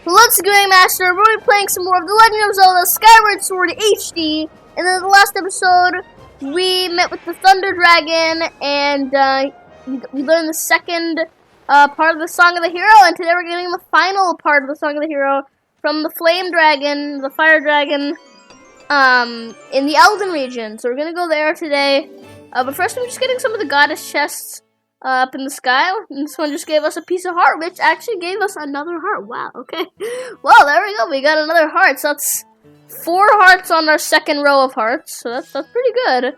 Let's go, Master. We're playing some more of The Legend of Zelda Skyward Sword HD. And in the last episode, we met with the Thunder Dragon, and we learned the second part of the Song of the Hero. And today we're getting the final part of the Song of the Hero from the Flame Dragon, the Fire Dragon, in the Elden region. So we're going to go there today. But first, I'm just getting some of the goddess chests up in the sky. And this one just gave us a piece of heart, which actually gave us another heart. Wow, okay. Well, there we go. We got another heart. So that's 4 hearts on our second row of hearts. So that's pretty good.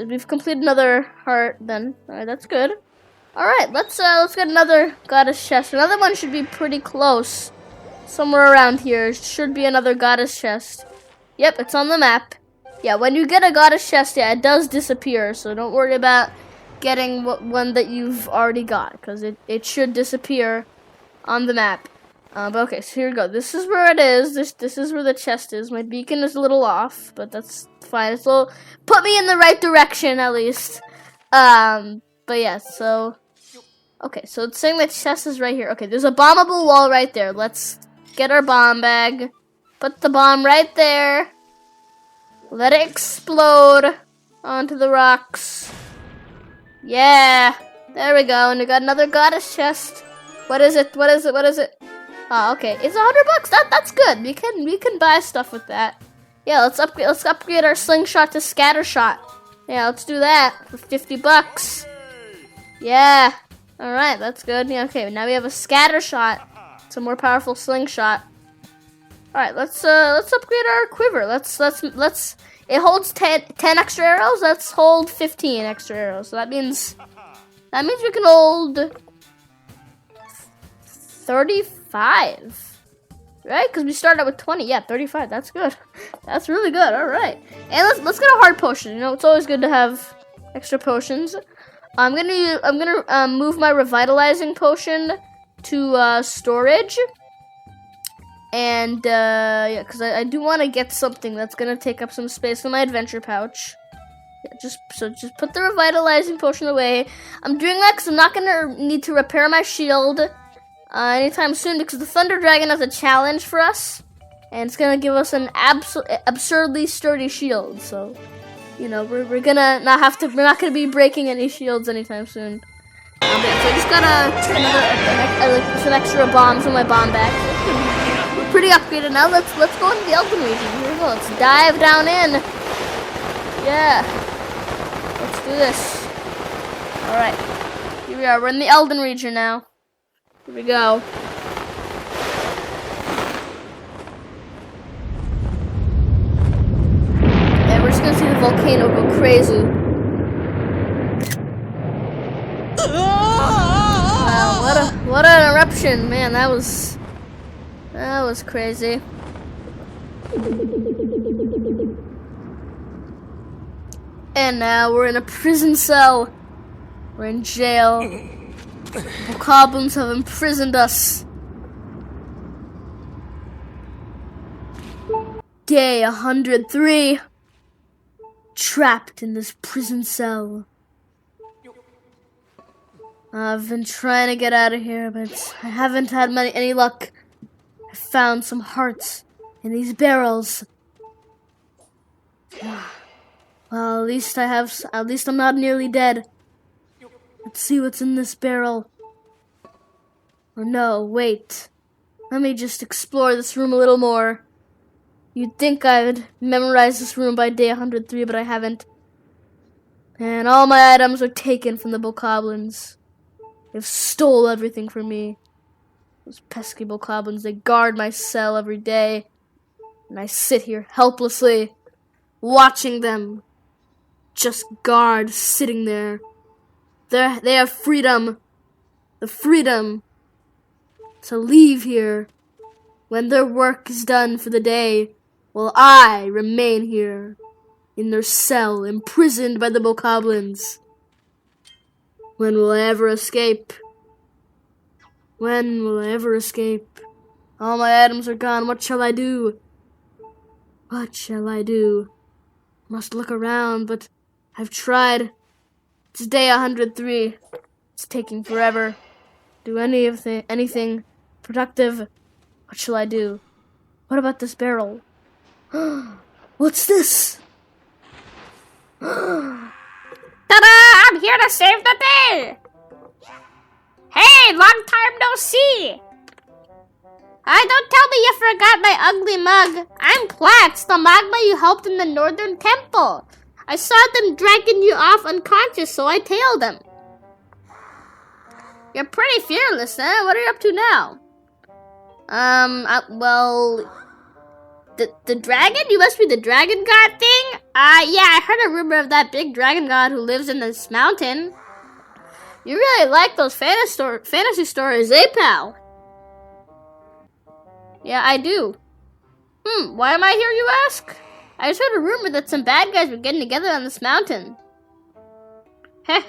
We've completed another heart then. Alright, that's good. Alright, let's get another goddess chest. Another one should be pretty close. Somewhere around here should be another goddess chest. Yep, it's on the map. Yeah, when you get a goddess chest, yeah, it does disappear. So don't worry about getting one that you've already got, because it should disappear on the map. But okay, so here we go. This is where it is. This is where the chest is. My beacon is a little off, but that's fine. It's a little, put me in the right direction at least. But yeah, so okay, so it's saying the chest is right here. Okay, there's a bombable wall right there. Let's get our bomb bag. Put the bomb right there. Let it explode onto the rocks. Yeah, there we go. And we got another goddess chest. What is it? What is it? What is it? Oh, okay. It's $100. That's good. We can buy stuff with that. Yeah, let's upgrade our slingshot to scatter shot. Yeah, let's do that for $50. Yeah. All right, that's good. Yeah, okay. Now we have a scatter shot. It's a more powerful slingshot. All right, let's upgrade our quiver. Let's. It holds 10 extra arrows. Let's hold 15 extra arrows. So that means we can hold 35, right? Because we started out with 20. Yeah, 35. That's good. That's really good. All right, and let's get a heart potion. You know, it's always good to have extra potions. I'm gonna move my revitalizing potion to storage. And, yeah, because I do want to get something that's going to take up some space in my adventure pouch. Yeah, just put the revitalizing potion away. I'm doing that because I'm not going to need to repair my shield anytime soon, because the Thunder Dragon has a challenge for us. And it's going to give us an absurdly sturdy shield. So, you know, we're going to we're not going to be breaking any shields anytime soon. So I just got some extra bombs in my bomb bag. Pretty upgraded now. Let's go into the Elden region. Here we go. Let's dive down in. Yeah. Let's do this. Alright. Here we are. We're in the Elden region now. Here we go. And we're just gonna see the volcano go crazy. Wow, what an eruption, man. That was crazy. And now we're in a prison cell. We're in jail. Bokoblins have imprisoned us. Day 103. Trapped in this prison cell. I've been trying to get out of here, but I haven't had any luck. I found some hearts in these barrels. Well, at least I'm not nearly dead. Let's see what's in this barrel. Or no, wait. Let me just explore this room a little more. You'd think I'd memorize this room by day 103, but I haven't. And all my items are taken from the Bokoblins. They've stole everything from me. Those pesky Bokoblins, they guard my cell every day. And I sit here helplessly, watching them. Just guard, sitting there. They have freedom. The freedom to leave here when their work is done for the day, while I remain here in their cell, imprisoned by the Bokoblins. When will I ever escape? When will I ever escape? All my items are gone. What shall I do? What shall I do? Must look around, but I've tried. It's day 103. It's taking forever. Do anything productive. What shall I do? What about this barrel? What's this? Ta-da! I'm here to save the day! Hey, long time no see! Don't tell me you forgot my ugly mug. I'm Platts, the magma you helped in the Northern Temple. I saw them dragging you off unconscious, so I tailed them. You're pretty fearless, huh? What are you up to now? Well... The dragon? You must be the dragon god thing? Yeah, I heard a rumor of that big dragon god who lives in this mountain. You really like those fantasy stories, eh, pal? Yeah, I do. Why am I here, you ask? I just heard a rumor that some bad guys were getting together on this mountain. And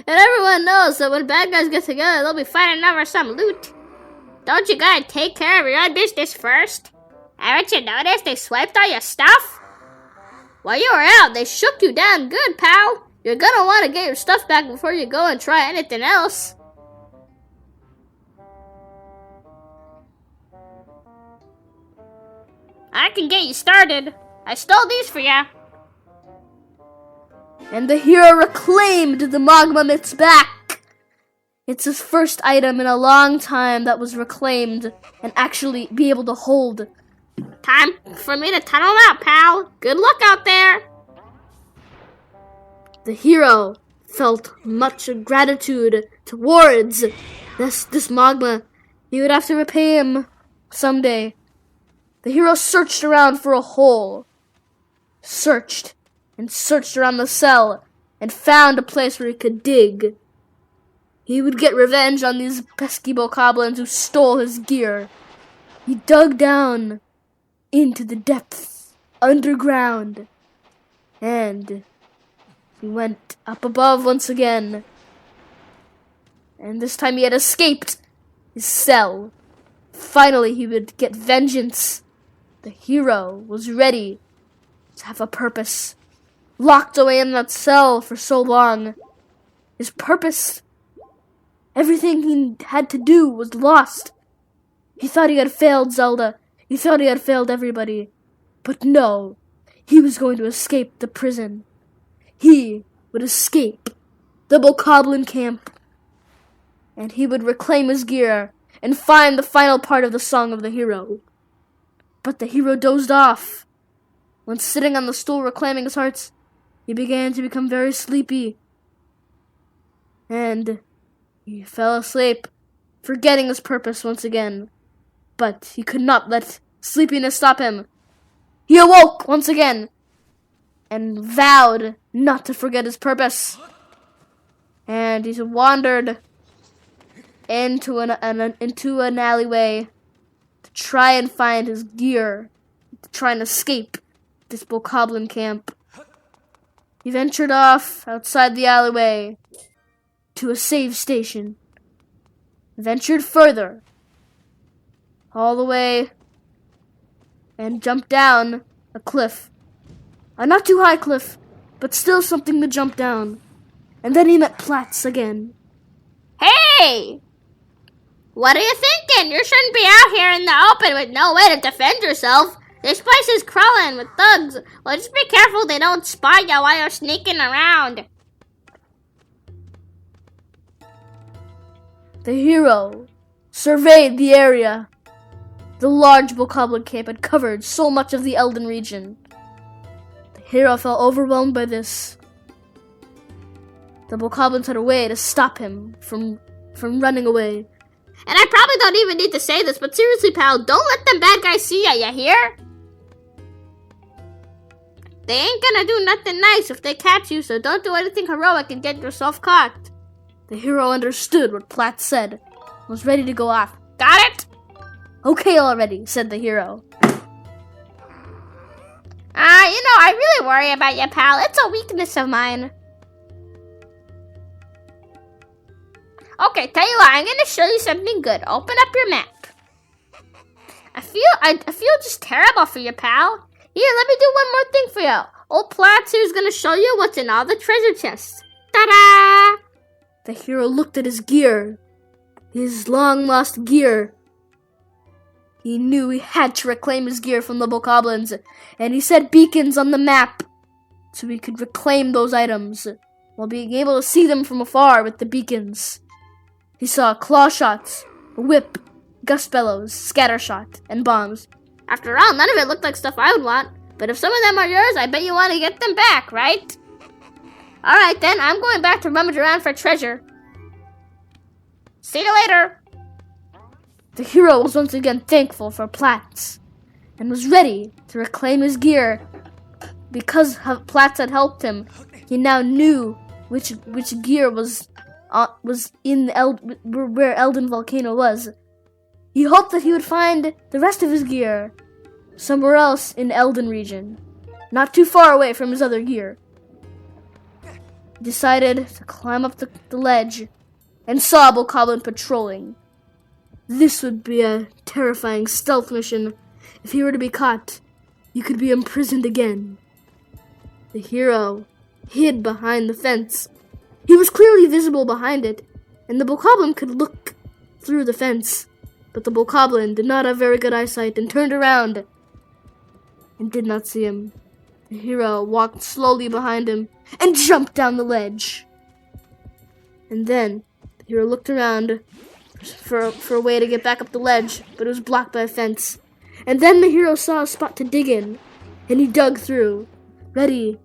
everyone knows that when bad guys get together, they'll be fighting over some loot. Don't you gotta take care of your own business first? Haven't you noticed they swiped all your stuff? While you were out, they shook you down good, pal. You're gonna want to get your stuff back before you go and try anything else. I can get you started. I stole these for you. And the hero reclaimed the magma myths back. It's his first item in a long time that was reclaimed and actually be able to hold. Time for me to tunnel out, pal. Good luck out there. The hero felt much gratitude towards this magma. He would have to repay him someday. The hero searched around for a hole. Searched and searched around the cell and found a place where he could dig. He would get revenge on these pesky Bokoblins who stole his gear. He dug down into the depths, underground, and he went up above once again. And this time he had escaped his cell. Finally, he would get vengeance. The hero was ready to have a purpose. Locked away in that cell for so long. His purpose, everything he had to do was lost. He thought he had failed Zelda. He thought he had failed everybody. But no, he was going to escape the prison. He would escape the Bokoblin camp. And he would reclaim his gear and find the final part of the song of the hero. But the hero dozed off. When sitting on the stool reclaiming his hearts, he began to become very sleepy. And he fell asleep, forgetting his purpose once again. But he could not let sleepiness stop him. He awoke once again and vowed not to forget his purpose. And he wandered into an alleyway to try and find his gear, to try and escape this Bokoblin camp. He ventured off outside the alleyway to a save station. Ventured further, all the way, and jumped down a cliff. A not too high cliff, but still something to jump down. And then he met Platts again. Hey! What are you thinking? You shouldn't be out here in the open with no way to defend yourself. This place is crawling with thugs. Well, just be careful they don't spot you while you're sneaking around. The hero surveyed the area. The large Bokoblin camp had covered so much of the Elden region. The hero felt overwhelmed by this. The Bokoblins had a way to stop him from running away. And I probably don't even need to say this, but seriously, pal, don't let them bad guys see ya, you hear? They ain't gonna do nothing nice if they catch you, so don't do anything heroic and get yourself caught. The hero understood what Platt said and was ready to go off. Got it? Okay already, said the hero. I really worry about you, pal. It's a weakness of mine. Okay, tell you what, I'm gonna show you something good. Open up your map. I feel just terrible for you, pal. Here, let me do one more thing for you. Old Platts here's gonna show you what's in all the treasure chests. Ta-da! The hero looked at his gear. His long-lost gear He knew he had to reclaim his gear from the Bokoblins, and he set beacons on the map so he could reclaim those items while being able to see them from afar with the beacons. He saw claw shots, a whip, gust bellows, scatter shot, and bombs. After all, none of it looked like stuff I would want, but if some of them are yours, I bet you want to get them back, right? Alright then, I'm going back to rummage around for treasure. See you later! The hero was once again thankful for Platts, and was ready to reclaim his gear. Because Platts had helped him, he now knew which gear was in where Elden Volcano was. He hoped that he would find the rest of his gear somewhere else in Elden region, not too far away from his other gear. He decided to climb up the ledge and saw a Bokoblin patrolling. This would be a terrifying stealth mission. If he were to be caught, he could be imprisoned again. The hero hid behind the fence. He was clearly visible behind it, and the Bokoblin could look through the fence. But the Bokoblin did not have very good eyesight and turned around and did not see him. The hero walked slowly behind him and jumped down the ledge. And then the hero looked around for a way to get back up the ledge, but it was blocked by a fence. And then the hero saw a spot to dig in, and he dug through, ready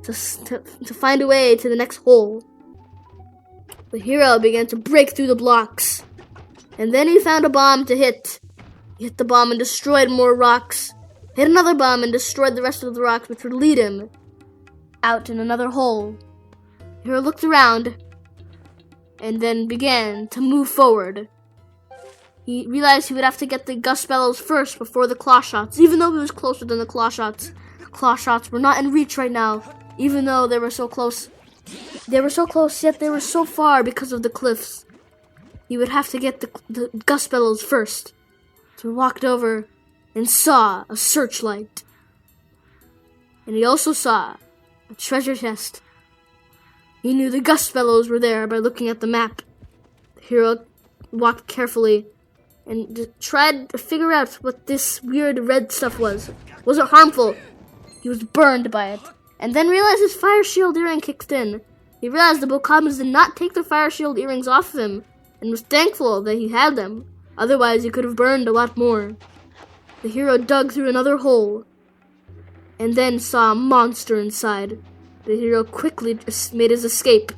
to find a way to the next hole. The hero began to break through the blocks, and then he found a bomb to hit. He hit the bomb and destroyed more rocks. Hit another bomb and destroyed the rest of the rocks, which would lead him out in another hole. The hero looked around and then began to move forward. He realized he would have to get the gust bellows first before the claw shots, even though he was closer than the claw shots. The claw shots were not in reach right now, even though they were so close. They were so close, yet they were so far because of the cliffs. He would have to get the gust bellows first. So he walked over and saw a searchlight. And he also saw a treasure chest. He knew the gust bellows were there by looking at the map. The hero walked carefully and tried to figure out what this weird red stuff was. Was it harmful? He was burned by it. And then realized his fire shield earring kicked in. He realized the Bokoblins did not take the fire shield earrings off of him, and was thankful that he had them. Otherwise, he could have burned a lot more. The hero dug through another hole, and then saw a monster inside. The hero quickly made his escape,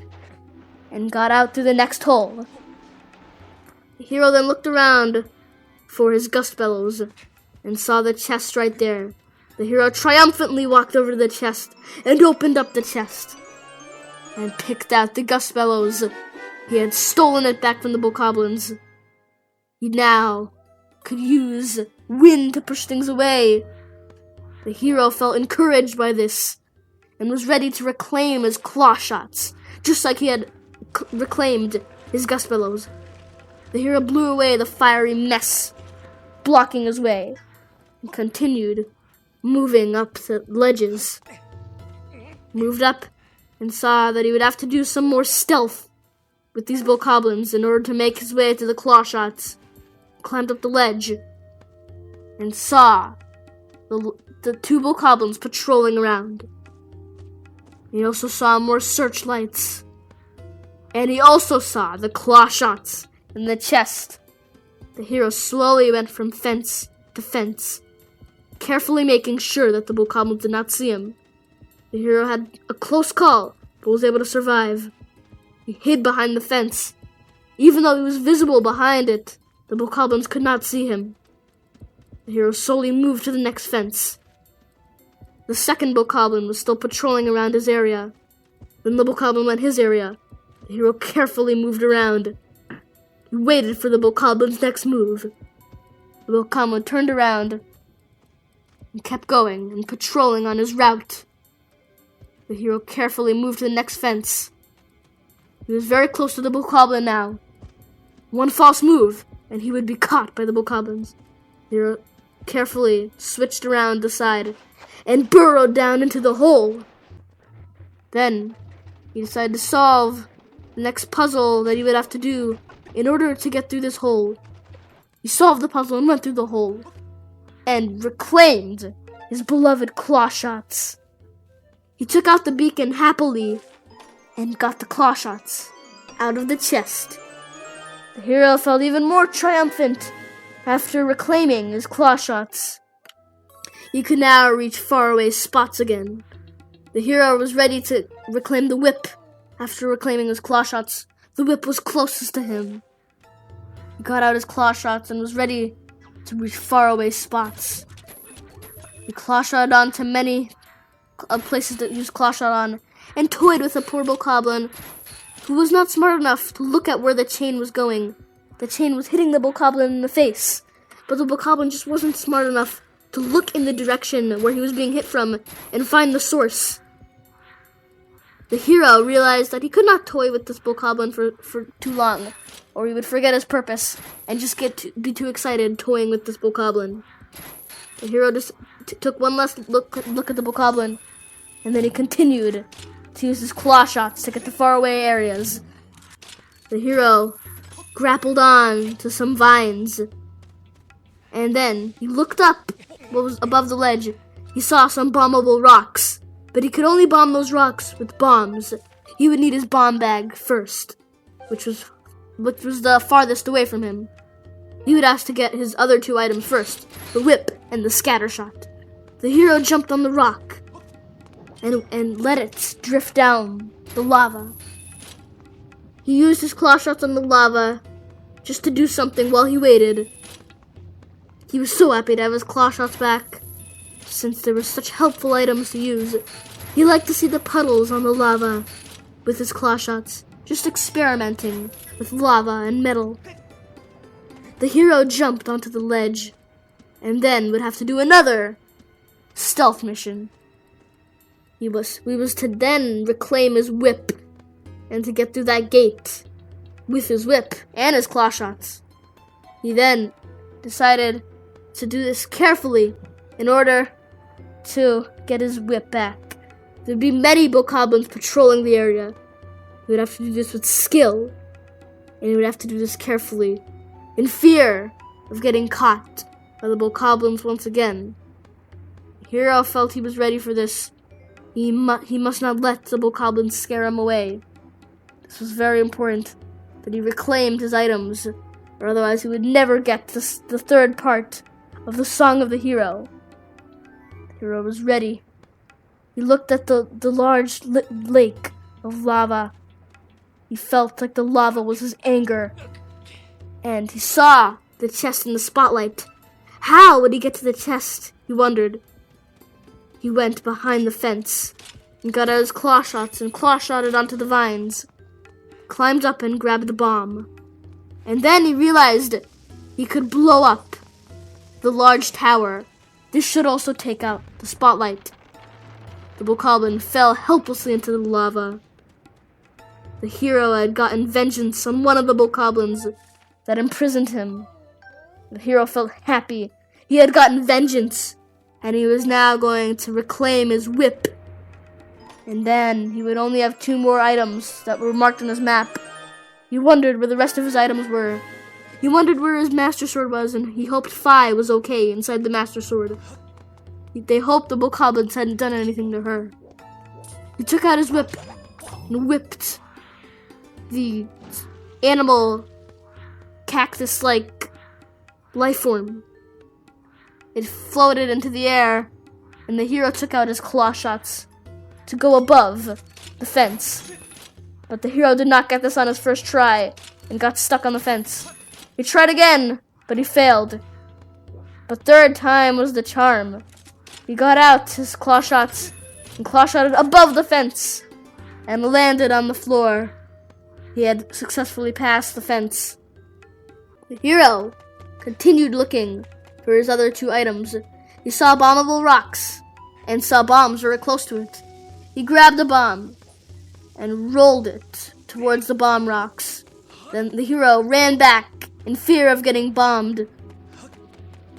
and got out through the next hole. The hero then looked around for his gust bellows, and saw the chest right there. The hero triumphantly walked over to the chest, and opened up the chest, and picked out the gust bellows. He had stolen it back from the Bokoblins. He now could use wind to push things away. The hero felt encouraged by this, and was ready to reclaim his claw shots, just like he had reclaimed his gust bellows. The hero blew away the fiery mess, blocking his way, and continued moving up the ledges. Moved up and saw that he would have to do some more stealth with these Bokoblins in order to make his way to the claw shots. Climbed up the ledge and saw the two Bokoblins patrolling around. He also saw more searchlights. And he also saw the claw shots in the chest. The hero slowly went from fence to fence, carefully making sure that the Bokoblins did not see him. The hero had a close call, but was able to survive. He hid behind the fence. Even though he was visible behind it, the Bokoblins could not see him. The hero slowly moved to the next fence. The second Bokoblin was still patrolling around his area. Then the Bokoblin went his area. The hero carefully moved around. He waited for the Bokoblin's next move. The Bokoblin turned around and kept going and patrolling on his route. The hero carefully moved to the next fence. He was very close to the Bokoblin now. One false move, and he would be caught by the Bokoblins. The hero carefully switched around the side and burrowed down into the hole. Then he decided to solve the next puzzle that he would have to do in order to get through this hole. He solved the puzzle and went through the hole. And reclaimed his beloved claw shots. He took out the beacon happily and got the claw shots out of the chest. The hero felt even more triumphant after reclaiming his claw shots. He could now reach faraway spots again. The hero was ready to reclaim the whip. After reclaiming his claw shots, the whip was closest to him. He got out his claw shots and was ready to reach faraway spots. He claw shot onto many places that he was claw shot on, and toyed with a poor Bokoblin who was not smart enough to look at where the chain was going. The chain was hitting the Bokoblin in the face, but the Bokoblin just wasn't smart enough to look in the direction where he was being hit from and find the source. The hero realized that he could not toy with this Bokoblin for too long, or he would forget his purpose and just be too excited toying with this Bokoblin. The hero just took one last look at the Bokoblin, and then he continued to use his claw shots to get to faraway areas. The hero grappled on to some vines, and then he looked up what was above the ledge. He saw some bombable rocks, but he could only bomb those rocks with bombs. He would need his bomb bag first, which was the farthest away from him. He would ask to get his other two items first, the whip and the scatter shot. The hero jumped on the rock and let it drift down the lava. He used his claw shots on the lava just to do something while he waited. He was so happy to have his claw shots back, since there were such helpful items to use. He liked to see the puddles on the lava with his claw shots, just experimenting with lava and metal. The hero jumped onto the ledge, and then would have to do another stealth mission. He was to then reclaim his whip, and to get through that gate with his whip and his claw shots. He then decided to do this carefully in order to get his whip back. There'd be many Bokoblins patrolling the area. He would have to do this with skill, and he would have to do this carefully, in fear of getting caught by the Bokoblins once again. The hero felt he was ready for this. He must not let the Bokoblins scare him away. This was very important, that he reclaimed his items, or otherwise he would never get the third part of the Song of the Hero. The hero was ready. He looked at the large lake of lava. He felt like the lava was his anger. And he saw the chest in the spotlight. How would he get to the chest? He wondered. He went behind the fence and got out his claw shots and claw shotted onto the vines. Climbed up and grabbed the bomb. And then he realized he could blow up the large tower. This should also take out the spotlight. The Bokoblin fell helplessly into the lava. The hero had gotten vengeance on one of the Bokoblins that imprisoned him. The hero felt happy. He had gotten vengeance, and he was now going to reclaim his whip. And then he would only have 2 more items that were marked on his map. He wondered where the rest of his items were. He wondered where his Master Sword was, and he hoped Fi was okay inside the Master Sword. They hoped the Bokoblins hadn't done anything to her. He took out his whip and whipped the animal cactus-like life form. It floated into the air, and the hero took out his claw shots to go above the fence. But the hero did not get this on his first try and got stuck on the fence. He tried again, but he failed. But third time was the charm. He got out his claw shots and claw shotted above the fence and landed on the floor. He had successfully passed the fence. The hero continued looking for his other 2 items. He saw bombable rocks and saw bombs very close to it. He grabbed a bomb and rolled it towards the bomb rocks. Then the hero ran back in fear of getting bombed.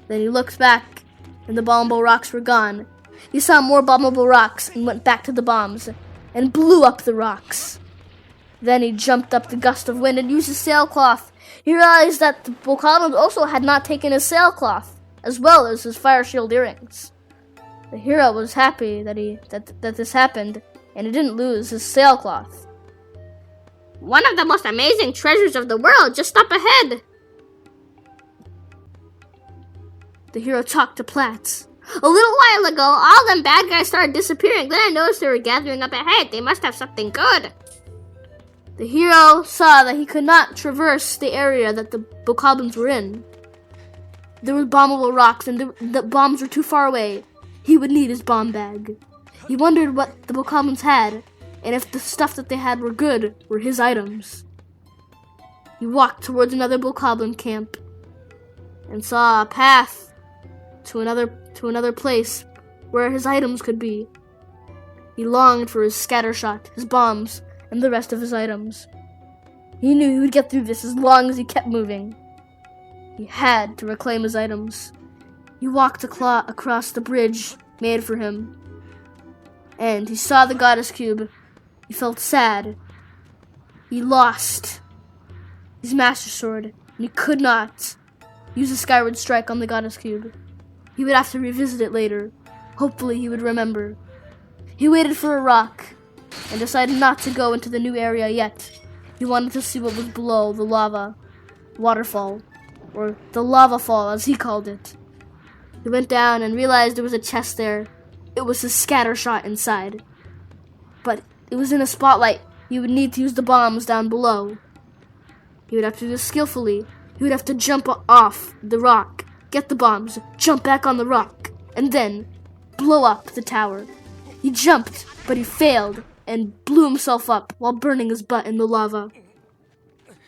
Then he looked back, and the bombable rocks were gone. He saw more bombable rocks and went back to the bombs and blew up the rocks. Then he jumped up the gust of wind and used his sailcloth. He realized that the Bokoblins also had not taken his sailcloth, as well as his fire shield earrings. The hero was happy that this happened, and he didn't lose his sailcloth. One of the most amazing treasures of the world just up ahead. The hero talked to Platts. A little while ago, all them bad guys started disappearing. Then I noticed they were gathering up ahead. They must have something good. The hero saw that he could not traverse the area that the Bokoblins were in. There were bombable rocks, and the bombs were too far away. He would need his bomb bag. He wondered what the Bokoblins had, and if the stuff that they had were good, were his items. He walked towards another Bokoblin camp, and saw a path to another place where his items could be. He longed for his scattershot, his bombs, and the rest of his items. He knew he would get through this as long as he kept moving. He had to reclaim his items. He walked across the bridge made for him, and he saw the goddess cube. He felt sad. He lost his master sword, and he could not use a skyward strike on the goddess cube. He would have to revisit it later. Hopefully he would remember. He waited for a rock and decided not to go into the new area yet. He wanted to see what was below the lava waterfall, or the lava fall as he called it. He went down and realized there was a chest there. It was his scattershot inside. But it was in a spotlight. He would need to use the bombs down below. He would have to do this skillfully. He would have to jump off the rock, get the bombs, jump back on the rock, and then blow up the tower. He jumped, but he failed and blew himself up while burning his butt in the lava.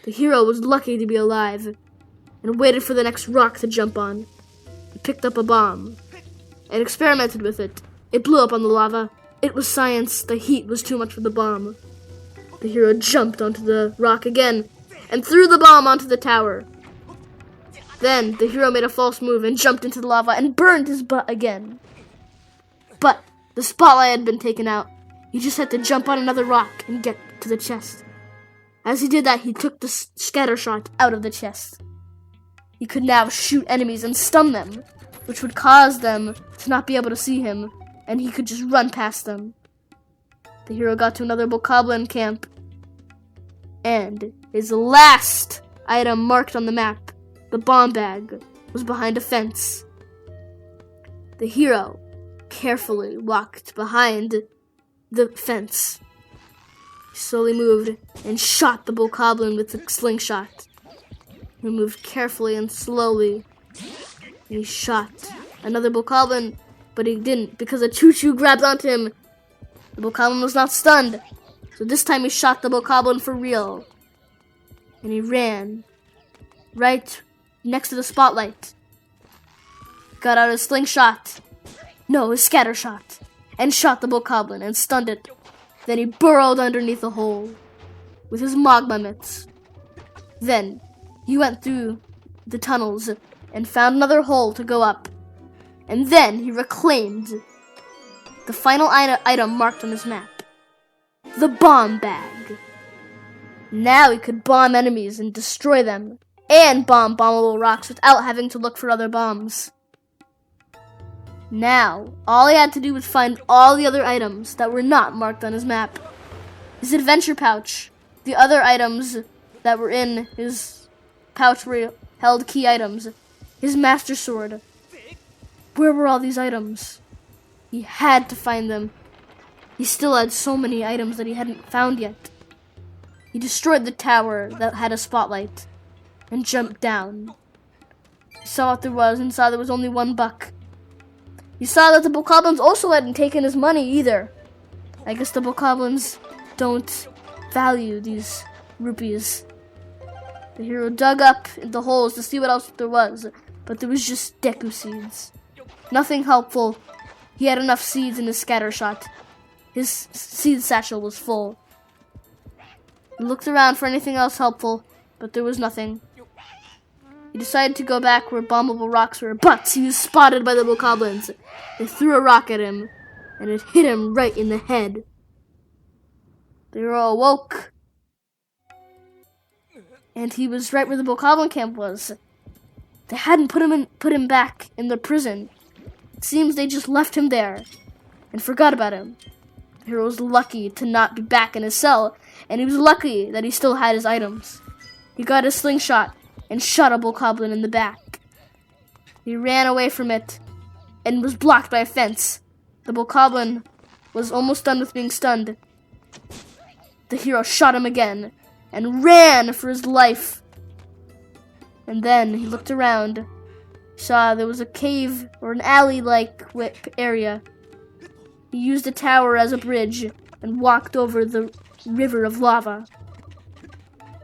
The hero was lucky to be alive and waited for the next rock to jump on. He picked up a bomb and experimented with it. It blew up on the lava. It was science. The heat was too much for the bomb. The hero jumped onto the rock again and threw the bomb onto the tower. Then the hero made a false move and jumped into the lava and burned his butt again. But the spotlight had been taken out. He just had to jump on another rock and get to the chest. As he did that, he took the scattershot out of the chest. He could now shoot enemies and stun them, which would cause them to not be able to see him, and he could just run past them. The hero got to another Bokoblin camp, and his last item marked on the map, the bomb bag, was behind a fence. The hero carefully walked behind the fence. He slowly moved and shot the Bokoblin with the slingshot. He moved carefully and slowly, and he shot another Bokoblin, but he didn't because a choo-choo grabbed onto him. The Bokoblin was not stunned, so this time he shot the Bokoblin for real. And he ran right next to the spotlight. Got out his slingshot, no, his scattershot, and shot the Bokoblin and stunned it. Then he burrowed underneath a hole with his magma mitts. Then he went through the tunnels and found another hole to go up. And then he reclaimed the final item marked on his map, the bomb bag. Now he could bomb enemies and destroy them, and bomb bombable rocks without having to look for other bombs. Now, all he had to do was find all the other items that were not marked on his map. His adventure pouch, the other items that were in his pouch where he held key items, his master sword. Where were all these items? He had to find them. He still had so many items that he hadn't found yet. He destroyed the tower that had a spotlight and jumped down. He saw what there was and saw there was only $1. He saw that the Bokoblins also hadn't taken his money either. I guess the Bokoblins don't value these rupees. The hero dug up in the holes to see what else there was, but there was just Deku seeds. Nothing helpful. He had enough seeds in his scattershot. His seed satchel was full. He looked around for anything else helpful, but there was nothing. He decided to go back where bombable rocks were, but he was spotted by the Bokoblins. They threw a rock at him, and it hit him right in the head. The hero awoke And he was right where the Bokoblin camp was. They hadn't put him back in the prison. It seems they just left him there and forgot about him. The hero was lucky to not be back in his cell, and he was lucky that he still had his items. He got his slingshot and shot a Bokoblin in the back. He ran away from it and was blocked by a fence. The Bokoblin was almost done with being stunned. The hero shot him again and ran for his life. And then he looked around, saw there was a cave or an alley-like area. He used a tower as a bridge and walked over the river of lava.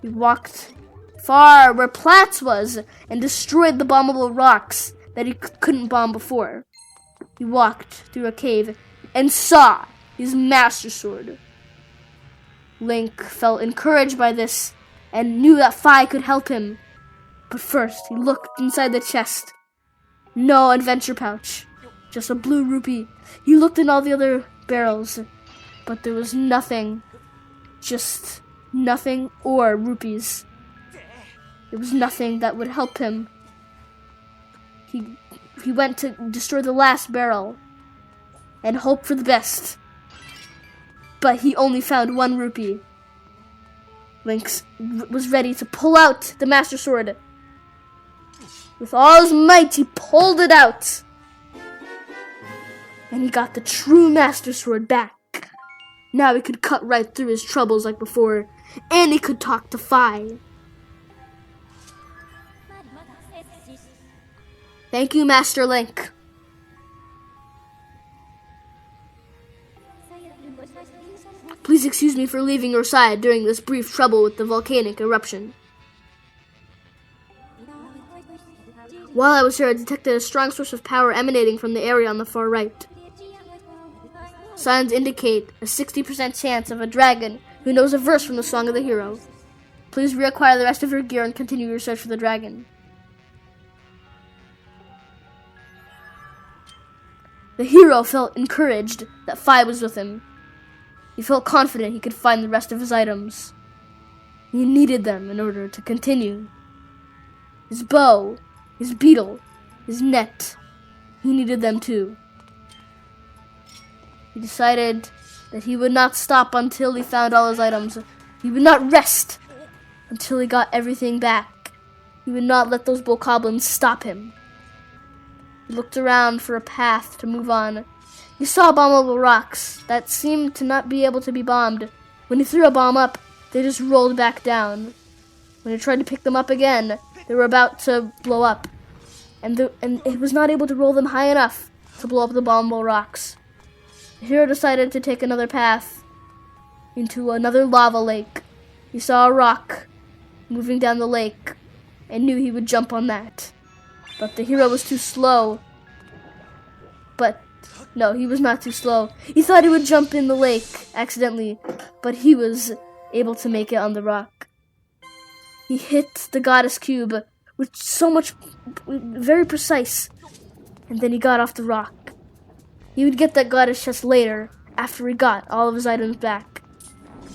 He walked far where Platts was and destroyed the bombable rocks that he couldn't bomb before. He walked through a cave and saw his Master Sword. Link felt encouraged by this and knew that Fi could help him. But first, he looked inside the chest. No adventure pouch, just a blue rupee. He looked in all the other barrels, but there was nothing. Just nothing or rupees. There was nothing that would help him. He went to destroy the last barrel and hope for the best. But he only found 1 rupee. Link was ready to pull out the Master Sword. With all his might, he pulled it out. And he got the true Master Sword back. Now he could cut right through his troubles like before, and he could talk to Fi. Thank you, Master Link. Please excuse me for leaving your side during this brief trouble with the volcanic eruption. While I was here, I detected a strong source of power emanating from the area on the far right. Signs indicate a 60% chance of a dragon who knows a verse from the Song of the Hero. Please reacquire the rest of your gear and continue your search for the dragon. The hero felt encouraged that Fi was with him. He felt confident he could find the rest of his items. He needed them in order to continue. His bow, his beetle, his net, he needed them too. He decided that he would not stop until he found all his items. He would not rest until he got everything back. He would not let those Bokoblins stop him. He looked around for a path to move on. He saw bombable rocks that seemed to not be able to be bombed. When he threw a bomb up, they just rolled back down. When he tried to pick them up again, they were about to blow up. And it was not able to roll them high enough to blow up the bombable rocks. The hero decided to take another path into another lava lake. He saw a rock moving down the lake and knew he would jump on that. But the hero was too slow. But no, he was not too slow. He thought he would jump in the lake accidentally, but he was able to make it on the rock. He hit the goddess cube with so much, very precise, and then he got off the rock. He would get that goddess chest later, after he got all of his items back.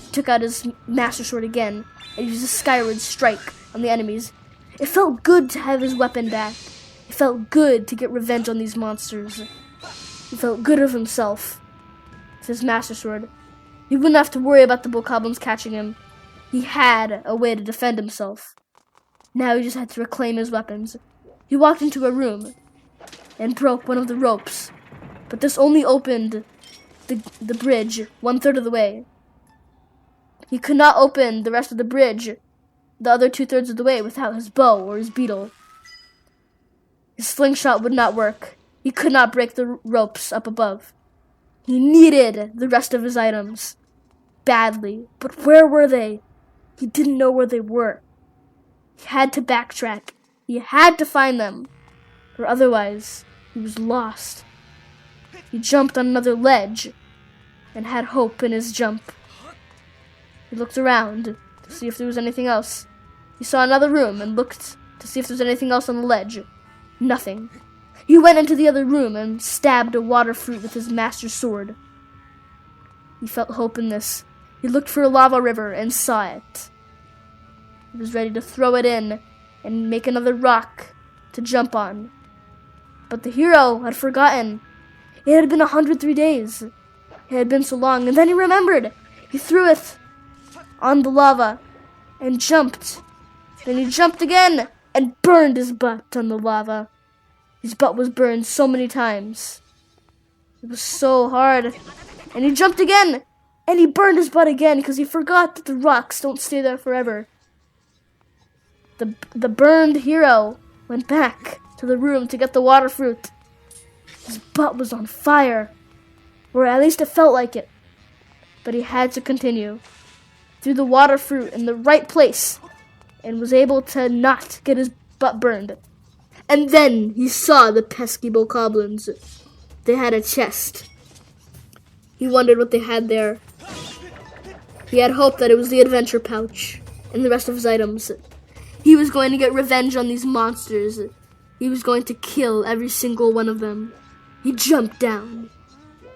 He took out his Master Sword again, and used a Skyward strike on the enemies. It felt good to have his weapon back. It felt good to get revenge on these monsters. He felt good of himself with his Master Sword. He wouldn't have to worry about the Bokoblins catching him. He had a way to defend himself. Now he just had to reclaim his weapons. He walked into a room and broke one of the ropes, but this only opened the bridge 1/3 of the way. He could not open the rest of the bridge, the other 2/3 of the way, without his bow or his beetle. His slingshot would not work. He could not break the ropes up above. He needed the rest of his items badly, but where were they? He didn't know where they were. He had to backtrack. He had to find them, or otherwise he was lost. He jumped on another ledge and had hope in his jump. He looked around to see if there was anything else. He saw another room and looked to see if there was anything else on the ledge. Nothing. He went into the other room and stabbed a water fruit with his Master Sword. He felt hope in this. He looked for a lava river and saw it. He was ready to throw it in and make another rock to jump on. But the hero had forgotten. It had been 103 days. It had been so long, and then he remembered. He threw it on the lava and jumped. Then he jumped again and burned his butt on the lava. His butt was burned so many times. It was so hard. And he jumped again, and he burned his butt again because he forgot that the rocks don't stay there forever. The burned hero went back to the room to get the water fruit. His butt was on fire, or at least it felt like it. But he had to continue. Threw the water fruit in the right place and was able to not get his butt burned. And then he saw the pesky Bokoblins. They had a chest. He wondered what they had there. He had hoped that it was the adventure pouch and the rest of his items. He was going to get revenge on these monsters. He was going to kill every single one of them. He jumped down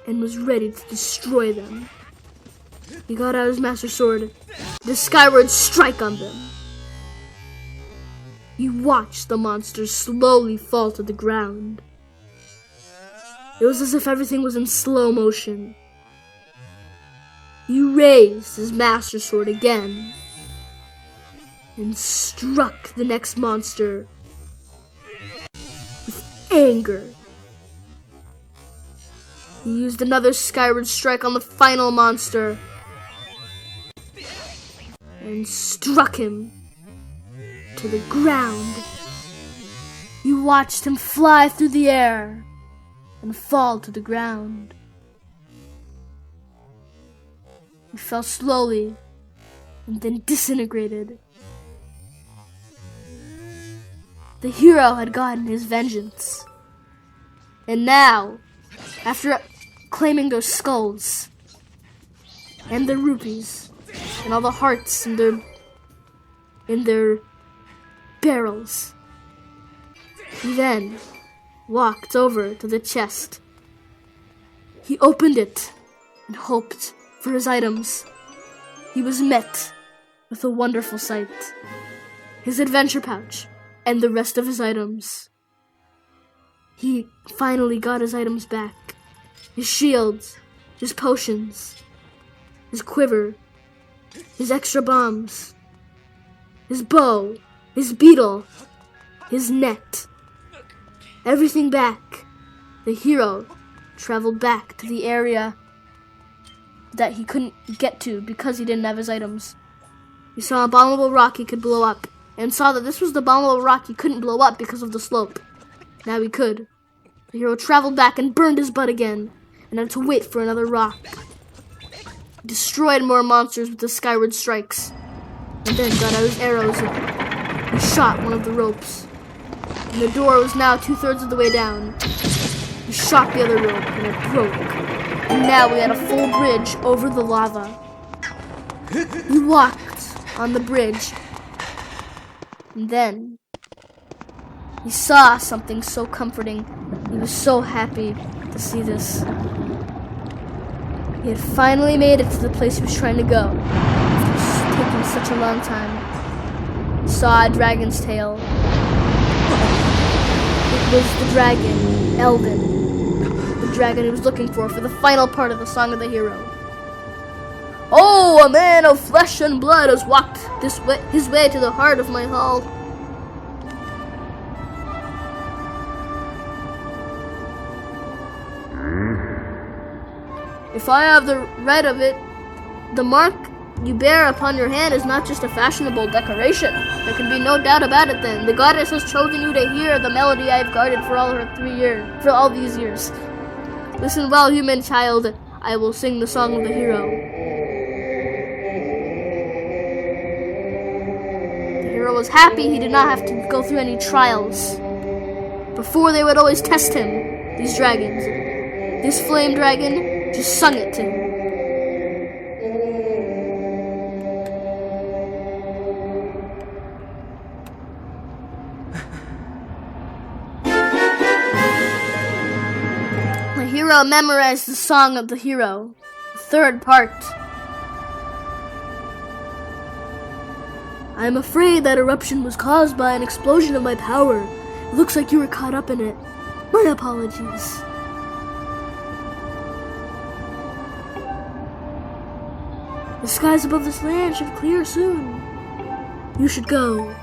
and was ready to destroy them. He got out his master sword, the Skyward strike on them. He watched the monsters slowly fall to the ground. It was as if everything was in slow motion. He raised his master sword again and struck the next monster with anger. He used another Skyward strike on the final monster and struck him to the ground. You watched him fly through the air and fall to the ground. He fell slowly and then disintegrated. The hero had gotten his vengeance. And now, after claiming those skulls and the rupees and all the hearts in their barrels, he then walked over to the chest. He opened it and hoped for his items. He was met with a wonderful sight. His adventure pouch and the rest of his items. He finally got his items back. His shields, his potions, his quiver, his extra bombs, his bow, his beetle, his net. Everything back. The hero traveled back to the area that he couldn't get to because he didn't have his items. He saw a abominable rock he could blow up, and saw that this was the abominable rock he couldn't blow up because of the slope. Now he could. The hero traveled back and burned his butt again, and had to wait for another rock. He destroyed more monsters with the Skyward strikes, and then got out his arrows and shot one of the ropes. And the door was now 2/3 of the way down. He shot the other rope, and it broke. And now we had a full bridge over the lava. He walked on the bridge. And then he saw something so comforting. He was so happy to see this. He had finally made it to the place he was trying to go. It was taking such a long time. He saw a dragon's tail. It was the dragon, Elden. The dragon he was looking for the final part of the Song of the Hero. Oh, a man of flesh and blood has walked his way to the heart of my hall. If I have the right of it, the mark you bear upon your hand is not just a fashionable decoration. There can be no doubt about it then. The goddess has chosen you to hear the melody I have guarded for all these years. Listen well, human child. I will sing the Song of the Hero. The hero was happy he did not have to go through any trials. Before, they would always test him, these dragons. This flame dragon just sung it to him. The hero memorized the Song of the Hero, the third part. I am afraid that eruption was caused by an explosion of my power. It looks like you were caught up in it. My apologies. The skies above this land should clear soon. You should go.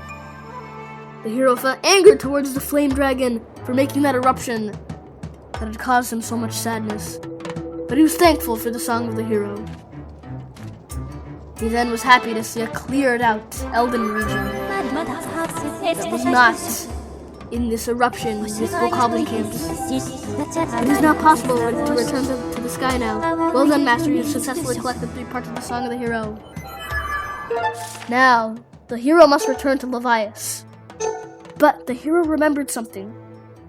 The hero felt anger towards the flame dragon for making that eruption that had caused him so much sadness. But he was thankful for the song of the hero. He then was happy to see a cleared out Elden region that was not in this eruption with Bokoblin camps. It is now possible to return to the sky now. Well done, Master. You have successfully collected 3 parts of the song of the hero. Now, the hero must return to Levias. But the hero remembered something.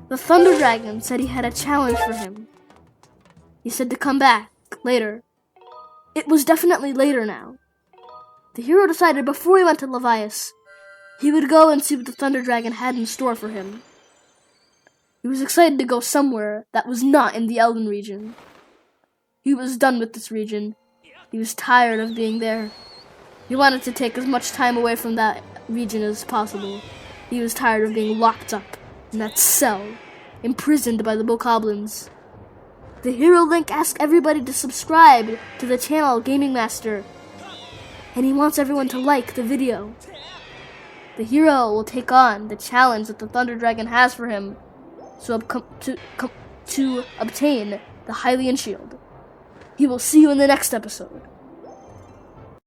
The Thunder Dragon said he had a challenge for him. He said to come back later. It was definitely later now. The hero decided before he went to Levias, he would go and see what the Thunder Dragon had in store for him. He was excited to go somewhere that was not in the Elden region. He was done with this region. He was tired of being there. He wanted to take as much time away from that region as possible. He was tired of being locked up in that cell, imprisoned by the Bokoblins. The hero Link asked everybody to subscribe to the channel Gaming Master, and he wants everyone to like the video. The hero will take on the challenge that the Thunder Dragon has for him to obtain the Hylian Shield. He will see you in the next episode.